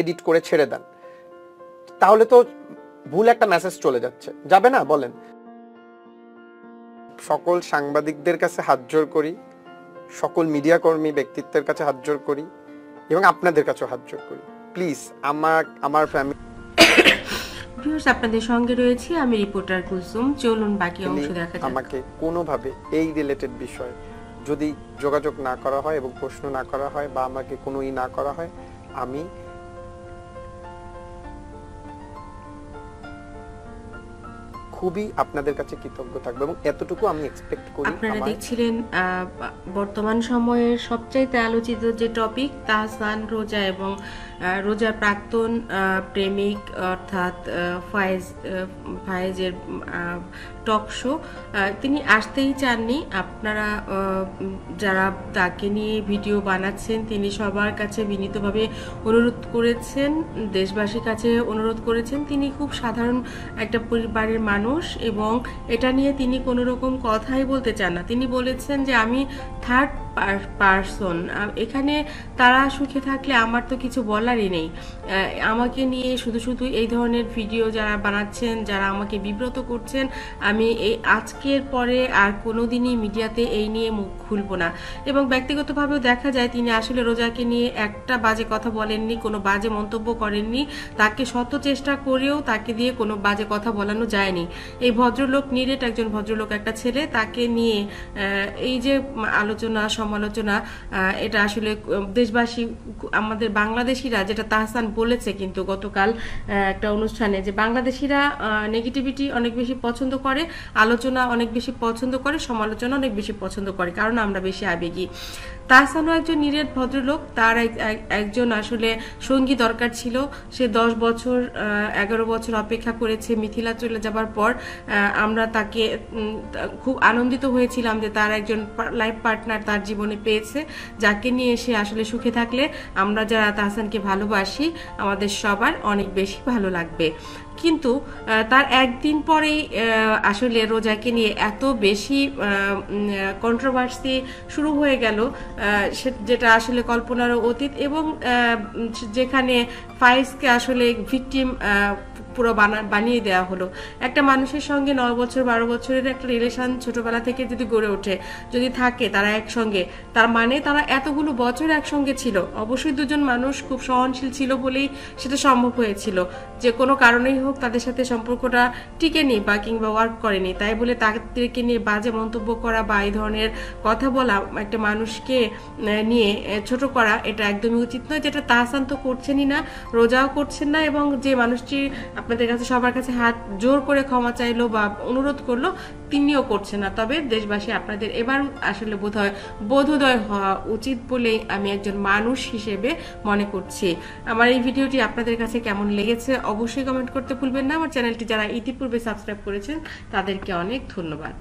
Edit করে ছেড়ে দেন, তাহলে তো ভুল একটা মেসেজ চলে যাচ্ছে, যাবে না বলেন? সকল সাংবাদিকদের কাছে হাত জোড় করি, সকল মিডিয়া কর্মী ব্যক্তিত্বের কাছে হাত জোড় করি এবং আপনাদের কাছেও হাত জোড় করি, প্লিজ আমার ফ্যামিলি ভিউয়ার্স আপনাদের সঙ্গে রয়েছি আমি রিপোর্টার কুলসুম। চলুন বাকি অংশ দেখা যাক। আমাকে কোনোভাবে এই রিলেটেড বিষয়ে যদি যোগাযোগ না করা হয় এবং প্রশ্ন না করা হয় বা আমাকে কোনোই না করা হয়, আমি খুবই আপনাদের কাছে কৃতজ্ঞ থাকবো এবং এতটুকু আমি এক্সপেক্ট করি। আপনারা দেখছিলেন বর্তমান সময়ের সবচাইতে আলোচিত যে টপিক তাহসান, রোজা এবং রোজার প্রাক্তন প্রেমিক অর্থাৎ ফায়েজের টক শো। তিনি আসতেই চাননি। আপনারা যারা তাকে নিয়ে ভিডিও বানাচ্ছেন তিনি সবার কাছে বিনীতভাবে অনুরোধ করেছেন, দেশবাসীর কাছে অনুরোধ করেছেন। তিনি খুব সাধারণ একটা পরিবারের মানুষ এবং এটা নিয়ে তিনি কোনো রকম কথাই বলতে চান না। তিনি বলেছেন যে আমি থার্ড পারসন, এখানে তারা সুখে থাকলে আমার তো কিছু বলারই নেই। আমাকে নিয়ে শুধু শুধু এই ধরনের ভিডিও যারা বানাচ্ছেন, যারা আমাকে বিব্রত করছেন, আমি এই আজকের পরে আর কোনোদিনই মিডিয়াতে এই নিয়ে মুখ খুলবো না। এবং ব্যক্তিগতভাবেও দেখা যায় তিনি আসলে রোজাকে নিয়ে একটা বাজে কথা বলেননি, কোনো বাজে মন্তব্য করেননি। তাকে শত চেষ্টা করেও তাকে দিয়ে কোনো বাজে কথা বলানো যায়নি। এই ভদ্রলোক নিরেট একজন ভদ্রলোক, একটা ছেলে, তাকে নিয়ে এই যে আলোচনা সমালোচনা, এটা আসলে দেশবাসী আমাদের বাংলাদেশিরা, যেটা তাহসান বলেছে কিন্তু গতকাল একটা অনুষ্ঠানে, যে বাংলাদেশিরা নেগেটিভিটি অনেক বেশি পছন্দ করে, আলোচনা অনেক বেশি পছন্দ করে, সমালোচনা অনেক বেশি পছন্দ করে, কারণ আমরা বেশি আবেগী। তাহসানও একজন নিরেট ভদ্রলোক, তার একজন আসলে সঙ্গী দরকার ছিল। সে 10 বছর 11 বছর অপেক্ষা করেছে মিথিলা চলে যাবার পর। আমরা তাকে খুব আনন্দিত হয়েছিলাম যে তার একজন লাইফ পার্টনার তার জীবনে পেয়েছে, যাকে নিয়ে সে আসলে সুখে থাকলে আমরা যারা তাহসানকে ভালোবাসি আমাদের সবার অনেক বেশি ভালো লাগবে। কিন্তু তার একদিন পরেই আসলে রোজাকে নিয়ে এত বেশি কন্ট্রোভার্সি শুরু হয়ে গেল, যেটা আসলে কল্পনারও অতীত, এবং যেখানে ফায়েজকে আসলে ভিকটিম পুরো বানিয়ে দেওয়া হলো। একটা মানুষের সঙ্গে 9 বছর 12 বছরের একটা রিলেশন ছোটবেলা থেকে যদি গড়ে ওঠে, যদি থাকে তারা একসঙ্গে, তার মানে তারা এতগুলো বছর একসঙ্গে ছিল। অবশ্যই দুজন মানুষ খুব সহনশীল ছিল বলেই সেটা সম্ভব হয়েছিল। যে কোনো কারণেই হোক তাদের সাথে সম্পর্কটা টিকেনি বা কিংবা ওয়ার্ক করেনি, তাই বলে তাদেরকে নিয়ে বাজে মন্তব্য করা বা এই ধরনের কথা বলা, একটা মানুষকে নিয়ে ছোট করা, এটা একদমই উচিত নয়। যেটা তাহসান তো করছেনই না, রোজাও করছেন না, এবং যে মানুষটি আপনাদের কাছে সবার কাছে হাত জোর করে ক্ষমা চাইলো বা অনুরোধ করলো তিনিও করছেন না। তবে দেশবাসী আপনাদের এবার আসলে বোধোদয় হওয়া উচিত বলেই আমি একজন মানুষ হিসেবে মনে করছি। আমার এই ভিডিওটি আপনাদের কাছে কেমন লেগেছে অবশ্যই কমেন্ট করতে ভুলবেন না। আমার চ্যানেলটি যারা ইতিপূর্বে সাবস্ক্রাইব করেছেন তাদেরকে অনেক ধন্যবাদ।